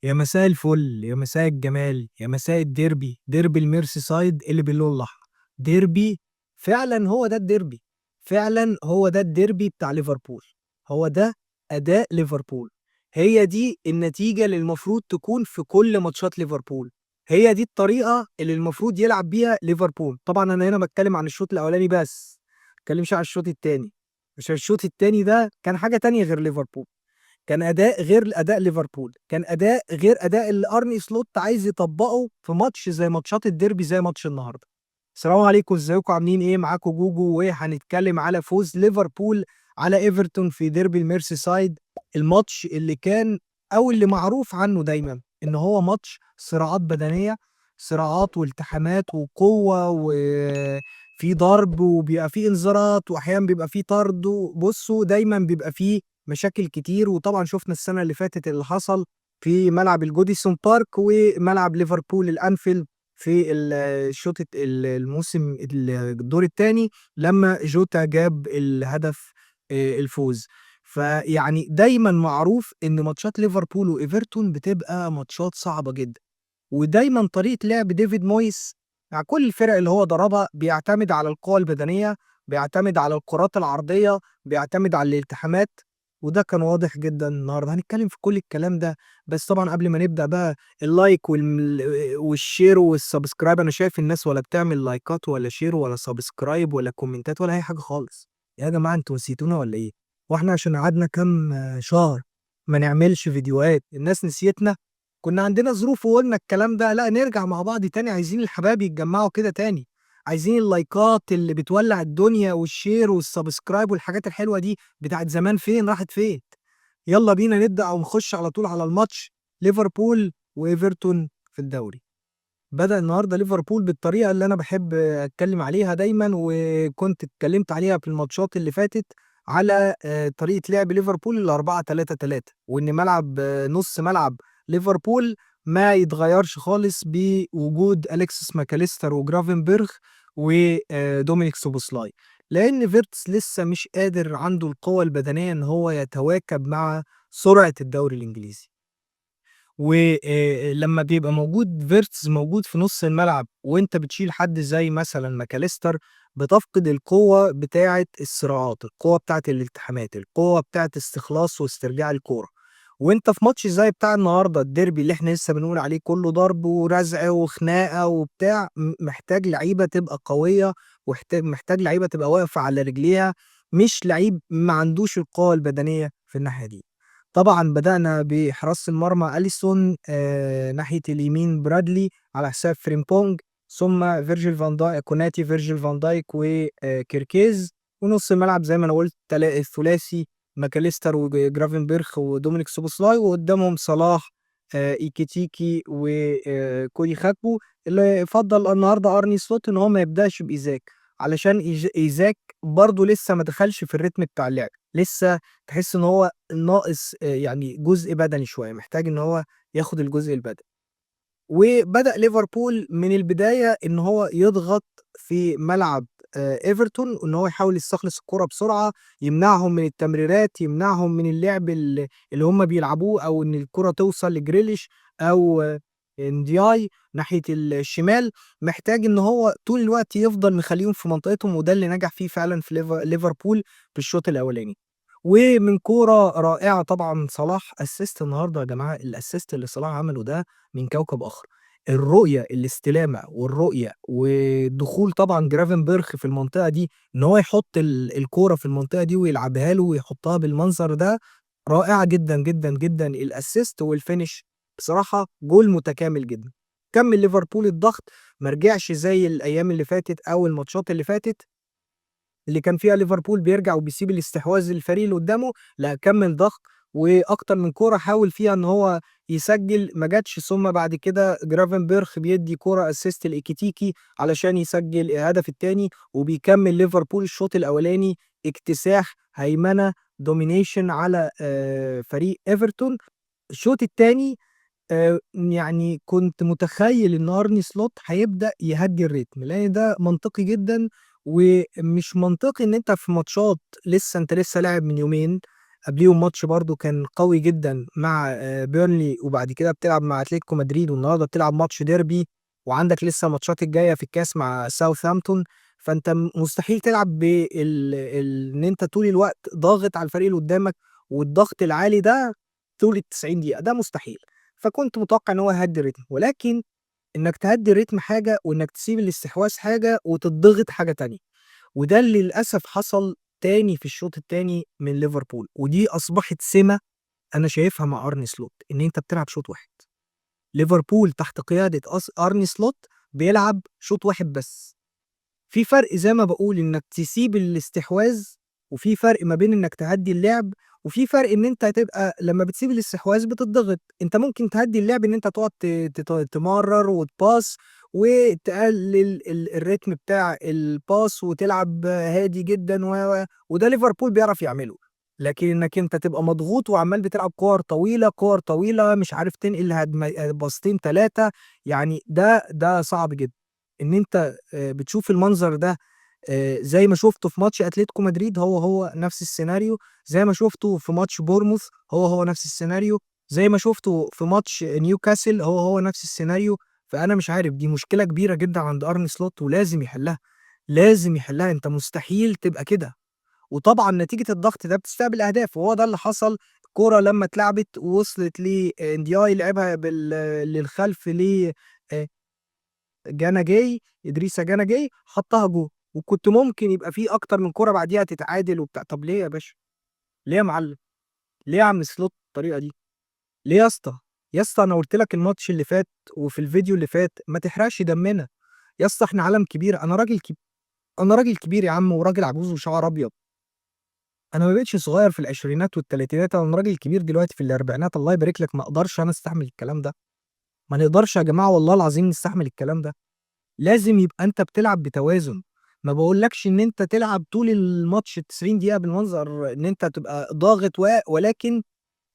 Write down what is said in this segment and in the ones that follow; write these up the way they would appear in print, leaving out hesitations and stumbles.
يا مساء الفل، يا مساء الجمال، يا مساء الديربي، ديربي الميرسيسايد اللي باللون الأحمر. ديربي فعلًا هو ده الديربي، فعلًا هو ده الديربي بتاع ليفربول، هو ده أداء ليفربول، هي دي النتيجة اللي المفروض تكون في كل ماتشات ليفربول، هي دي الطريقة اللي المفروض يلعب بيها ليفربول. طبعًا أنا هنا باتكلم عن الشوط الأولاني بس، ما باتكلمش عن الشوط التاني، عشان الشوط التاني ده كان حاجة تانية غير ليفربول. كان أداء غير أداء ليفربول، كان أداء غير أداء اللي أرني سلوت عايز يطبّقه في ماتش زي ماتشات الديربي زي ماتش النهارده. السلام عليكم، إزيكم عاملين إيه؟ معاكم جوجو، وهنتكلم على فوز ليفربول على إيفرتون في ديربي الميرسيسايد، الماتش اللي كان أو اللي معروف عنه دايمًا إن هو ماتش صراعات بدنية، صراعات والتحامات وقوة وفي ضرب وبيبقى في إنذارات وأحيانًا بيبقى في طرد، وبُصّوا دايمًا بيبقى في مشاكل كتير، وطبعًا شُفنا السنة اللي فاتت اللي حصل في ملعب الجوديسون بارك وملعب ليفربول الأنفيلد في الشوط الموسم الدور التاني لمّا جوتا جاب الهدف الفوز. فيعني دايمًا معروف إن ماتشات ليفربول وإيفرتون بتبقى ماتشات صعبة جدًا، ودايمًا طريقة لعب ديفيد مويس مع كل الفرق اللي هو دربها بيعتمد على القوة البدنية، بيعتمد على الكرات العرضية، بيعتمد على الالتحامات. وده كان واضح جدًا النهارده، هنتكلم في كل الكلام ده، بس طبعًا قبل ما نبدأ بقى اللايك والشير والسبسكرايب، أنا شايف الناس ولا بتعمل لايكات ولا شير ولا سبسكرايب ولا كومنتات ولا أي حاجة خالص. يا جماعة أنتم نسيتونا والّا إيه؟ هو إحنا عشان قعدنا كام شهر ما نعملش فيديوهات الناس نسيتنا؟ كنا عندنا ظروف وقُلنا الكلام ده، لأ نرجع مع بعض تاني، عايزين الحبايب يتجمعوا كده تاني، عايزين اللايكات اللي بتولّع الدنيا والشير والسبسكرايب والحاجات الحلوة دي بتاعة زمان فين راحت فين؟ يالّا بينا نبدأ ونخش على طول على الماتش، ليفربول وإيفرتون في الدوري. بدأ النهارده ليفربول بالطريقة اللي أنا باحب أتكلم عليها دايمًا، وكنت اتكلمت عليها في الماتشات اللي فاتت على طريقة لعب ليفربول ال4-3-3 وإن ملعب نُص ملعب ليفربول ما يتغيّرش خالص بوجود أليكسيس ماكاليستر وجرافنبرخ دومينيك سوبوسلاي، لإن فيرتس لسه مش قادر عنده القوة البدنية إن هو يتواكب مع سرعة الدوري الإنجليزي. لمّا بيبقى موجود فيرتز موجود في نُص الملعب وأنت بتشيل حد زي مثلًا ماكاليستر، بتفقد القوة بتاعة الصراعات، القوة بتاعة الالتحامات، القوة بتاعة استخلاص واسترجاع الكورة. وأنت في ماتش زي بتاع النهارده الديربي اللي إحنا لسه بنقول عليه كُلّه ضرب ورزع وخناقة وبتاع، محتاج لعيبة تبقى قوية محتاج لعيبة تبقى واقفة على رجليها، مش لعيب ما عندوش القوة البدنية في الناحية دي. طبعًا بدأنا بحراسة المرمى أليسون، ناحية اليمين برادلي على حساب فريمبونج، ثم كوناتي، فيرجيل فان دايك كيركيز، ونُص الملعب زي ما أنا قُلت الثلاثي ماكاليستر وجرافنبرخ ودومينيك سوبوسلاي، وقدامهم صلاح، إيكيتيكي كودي خاكبو، اللي فضّل النهارده أرني سلوت إن هو ما يبدأش بإيزاك، علشان إيزاك برضه لسه ما دخلش في الريتم بتاع اللعب، لسه تحس إن هو ناقص يعني جزء بدني شوية، محتاج إن هو ياخد الجزء البدني. وبدأ ليفربول من البداية إن هو يضغط في ملعب إيفرتون، وإن هو يحاول يستخلص الكورة بسرعة، يمنعهم من التمريرات، يمنعهم من اللعب اللي هم بيلعبوه، أو إن الكورة توصل لجريليش أو NDI ناحية الشمال. محتاج إن هو طول الوقت يفضل مخلّيهم في منطقتهم، وده اللي نجح فيه فعلًا في ليفربول في الشوط الأولاني. ومن كورة رائعة طبعًا صلاح assist النهارده يا جماعة، الassist اللي صلاح عمله ده من كوكب آخر. الرؤية، الاستلامة والرؤية ودخول طبعًا جرافنبرخ في المنطقة دي، إن هو يحط الكورة في المنطقة دي ويلعبها له ويحطها بالمنظر ده، رائعة جدًا، جدًا، جدًا الassist والfinish، بصراحة جول متكامل جدًا. كمّل ليفربول الضغط، ما رجعش زي الأيام اللي فاتت أو الماتشات اللي فاتت اللي كان فيها ليفربول بيرجع وبيسيب الاستحواذ للفريق اللي قدّامه، لأ كمّل ضغط، وأكتر من كورة حاول فيها إن هو يسجّل ما جاتش، ثم بعد كده جرافنبرخ بيدّي كورة assist لإيكيتيكي علشان يسجّل الهدف التاني، وبيكمّل ليفربول الشوط الأولاني اكتساح، هيمنة، domination على فريق إيفرتون. الشوط التاني يعني كنت متخيّل إن أرني سلوت هيبدأ يهدّي الريتم، لإن ده منطقي جدًا، ومش منطقي إن أنت في ماتشات أنت لسه لاعب من يومين، قبليهم ماتش برضه كان قوي جدًا مع بيرنلي، وبعد كده بتلعب مع أتلتيكو مدريد، والنهارده بتلعب ماتش ديربي، وعندك لسه الماتشات الجاية في الكاس مع ساوثهامبتون. فأنت مستحيل تلعب إن أنت طول الوقت ضاغط على الفريق اللي قدامك، والضغط العالي ده طول ال90 دقيقة، ده مستحيل. فكنت متوقع إن هو يهدّي الريتم، ولكن إنك تهدّي الريتم حاجة، وإنك تسيب الاستحواذ حاجة، وتضغط حاجة تانية. وده اللي للأسف حصل تاني في الشوط التاني من ليفربول، ودي أصبحت سمة أنا شايفها مع أرني سلوت، إن أنت بتلعب شوط واحد. ليفربول تحت قيادة أرني سلوت بيلعب شوط واحد بس. في فرق زي ما باقول إنك تسيب الاستحواذ، وفي فرق ما بين إنك تهدّي اللعب، وفي فرق إن أنت هتبقى لمّا بتسيب الاستحواذ بتضغط. أنت ممكن تهدّي اللعب إن أنت تقعد ت تت تمرّر وتباص، وتقلل الريتم بتاع الباص، وتلعب هادي جدًا وده ليفربول بيعرف يعمله. لكن إنك أنت تبقى مضغوط وعمّال بتلعب كور طويلة، كور طويلة، مش عارف تنقل باصتين 3، يعني ده صعب جدًا. إن أنت بتشوف المنظر ده زي ما شُفته في ماتش أتلتيكو مدريد، هو نفس السيناريو، زي ما شُفته في ماتش بورنموث، هو نفس السيناريو، زي ما شُفته في ماتش نيوكاسل، هو نفس السيناريو. فأنا مش عارف، دي مشكلة كبيرة جدًا عند أرني سلوت ولازم يحلّها، لازم يحلّها. أنت مستحيل تبقى كده. وطبعًا نتيجة الضغط ده بتستقبل أهداف، وهو ده اللي حصل. الكورة لمّا اتلعبت ووصلت لNdiaye، لعبها للخلف آآ جانا جاي، إدريسا جانا جاي حطّها جون، وكنت ممكن يبقى في أكتر من كورة بعديها تتعادل وبتاع. طب ليه يا باشا، ليه يا معلم، ليه يا عم سلوت بالطريقة دي، ليه يا اسطى؟ يا اسطى أنا قُلت لك الماتش اللي فات وفي الفيديو اللي فات ما تحرقش دمنا. يا اسطى إحنا عالم كبير، أنا راجل كبير يا عم، وراجل عجوز وشعر أبيض. أنا ما بقيتش صغير في العشرينات والتلاتينات، أنا راجل كبير دلوقتي في الأربعينات، الله يبارك لك. ما أقدرش أنا أستحمل الكلام ده، ما نقدرش يا جماعة والله العظيم نستحمل الكلام ده. لازم يبقى أنت بتلعب بتوازن. ما باقولكش إن أنت تلعب طول الماتش ال90 دقيقة بالمنظر إن أنت تبقى ضاغط ولكن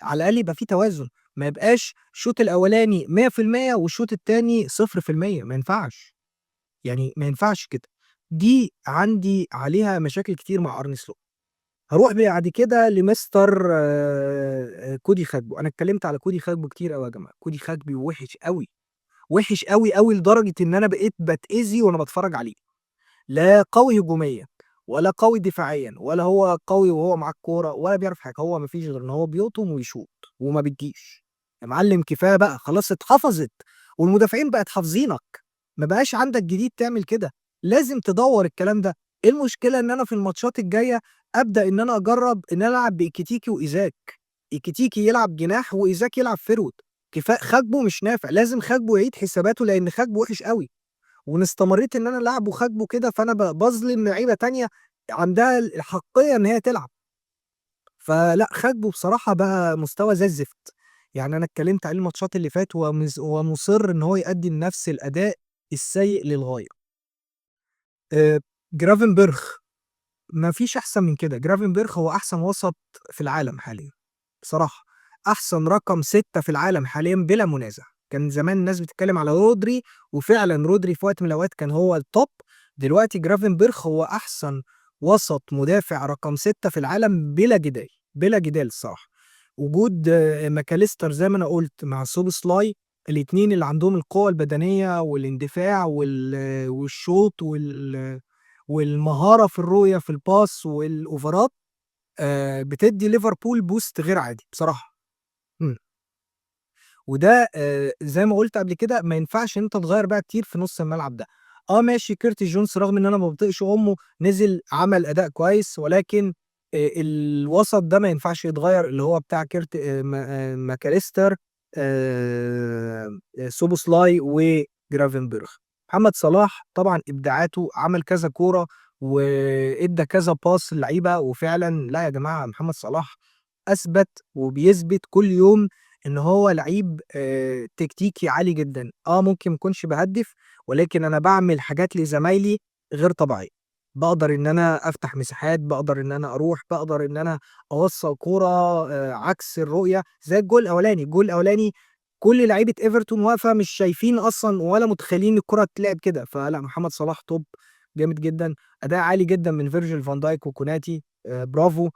على الأقل يبقى في توازن. ما يبقاش الشوط الأولاني 100% والشوط التاني 0%، ما ينفعش. يعني ما ينفعش كده. دي عندي عليها مشاكل كتير مع أرني سلوت. هاروح بعد كده لمستر كودي خاكبو. أنا اتكلمت على كودي خاكبو كتير أوي يا جماعة. كودي خاكبو وِحِش أوي، وِحِش أوي، أوي، لدرجة إن أنا بقيت باتأذي وأنا باتفرج عليه. لا قوي هجوميًا، ولا قوي دفاعيًا، ولا هو قوي وهو معاه الكورة، ولا بيعرف حاجة. هو ما فيش غير إن هو بيقطم ويشوط وما بتجيش. يا معلم كفاية بقى، خلاص اتحفظت، والمدافعين بقت حافظينك. ما بقاش عندك جديد تعمل كده، لازم تدوّر الكلام ده. إيه المشكلة إن أنا في الماتشات الجاية أبدأ إن أنا أجرّب إن أنا ألعب بإيكيتيكي وإيزاك، إيكيتيكي يلعب جناح وإيزاك يلعب فيرود. خاكبو مش نافع، لازم خاكبو يعيد حساباته لإن خاكبو وِحِش أوي. وإن استمريت إن أنا ألاعبه خاكبه كده، فأنا باظلم لعيبة تانية عندها الحقية إن هي تلعب. فلأ، خاكبه بصراحة بقى مستوى زي الزفت. يعني أنا اتكلمت عليه الماتشات اللي فاتت، ومُصِر إن هو يأدي نفس الأداء السيء للغاية. آآ جرافنبرخ ما فيش أحسن من كده. جرافنبرخ هو أحسن وسط في العالم حاليًا بصراحة، أحسن رقم 6 في العالم حاليًا بلا منازع. كان زمان الناس بتتكلم على رودري، وفعلًا رودري في وقت من الأوقات كان هو الtop. دلوقتي جرافنبرخ هو أحسن وسط مدافع رقم 6 في العالم بلا جدال، بلا جدال الصراحة. وجود ماكاليستر زي ما أنا قُلت مع سوبوسلاي، الاتنين اللي عندهم القوة البدنية والاندفاع والشوط والمهارة في الرؤية في الpass والأوفرات، بتدّي ليفربول boost غير عادي بصراحة. إمم. وده زي ما قُلت قبل كده ما ينفعش إن أنت تغيّر بقى كتير في نُص الملعب ده. ماشي كيرتي جونز رغم إن أنا ما باطيقش أمه نزل عمل أداء كويس، ولكن الوسط ده ما ينفعش يتغيّر، اللي هو بتاع كيرت ماكاليستر، سوبوسلاي وجرافنبرخ. محمد صلاح طبعًا إبداعاته، عمل كذا كورة وإدّى كذا باص للعيبة، وفعلًا لأ يا جماعة محمد صلاح أثبت وبيثبت كل يوم إن هو لعيب تكتيكي عالي جدًا. ممكن ما أكونش باهدِّف، ولكن أنا باعمل حاجات لزمايلي غير طبيعية. باقدر إن أنا أفتح مساحات، باقدر إن أنا أروح، باقدر إن أنا أوصّل كورة عكس الرؤية، زي الجول الأولاني كل لعيبة إيفرتون واقفة مش شايفين أصلًا ولا متخيلين الكورة تتلعب كده. فلأ محمد صلاح توب، جامد جدًا، أداء عالي جدًا من فيرجيل فان دايك وكوناتي. برافو.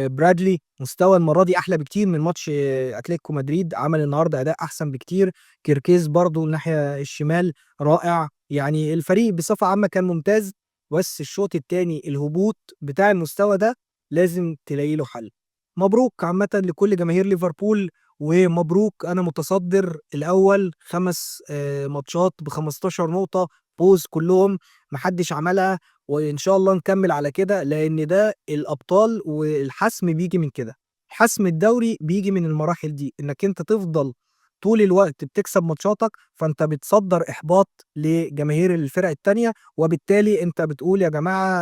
برادلي مستوى المرة دي أحلى بكتير من ماتش أتلتيكو مدريد، عمل النهارده أداء أحسن بكتير. كيركيز برضه الناحية الشمال رائع، يعني الفريق بصفة عامة كان ممتاز. بس الشوط التاني الهبوط بتاع المستوى ده لازم تلاقي له حل. مبروك عامةً لكل جماهير ليفربول، ومبروك أنا متصدر الأول 5 ماتشات ب15 نقطة، فوز كلهم ما حدش عملها. وإن شاء الله نكمّل على كده، لإن ده الأبطال والحسم بييجي من كده. حسم الدوري بييجي من المراحل دي، إنّك أنت تفضل طول الوقت بتكسب ماتشاتك، فأنت بتصدّر إحباط لجماهير الفرق التانية، وبالتالي أنت بتقول يا جماعة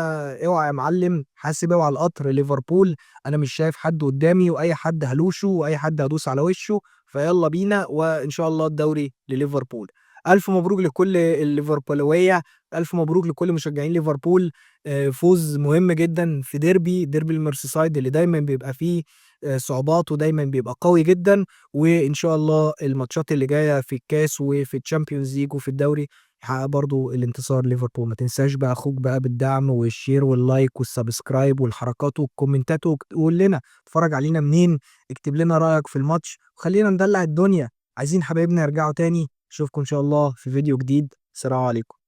اوعى يا معلم حاسب اوعى القطر ليفربول، أنا مش شايف حد قدّامي وأي حد هالوشه وأي حد هادوس على وشه، فيالّا بينا وإن شاء الله الدوري لليفربول. ألف مبروك لكل الليفربولوية، ألف مبروك لكل مشجعين ليفربول. فوز مهم جدًا في ديربي الميرسيسايد اللي دايمًا بيبقى فيه صعوبات ودايمًا بيبقى قوي جدًا. وإن شاء الله الماتشات اللي جاية في الكاس وفي الChampions League وفي الدوري يحقق برضه الانتصار ليفربول. ما تنساش بقى أخوك بقى بالدعم والshare واللايك والsubscribe والحركات والكومنتات، وقُل لنا بتتفرج علينا منين، اكتب لنا رأيك في الماتش وخلّينا ندلّع الدنيا. عايزين حبايبنا يرجعوا تاني. أشوفكم إن شاء الله في فيديو جديد. السلام عليكم.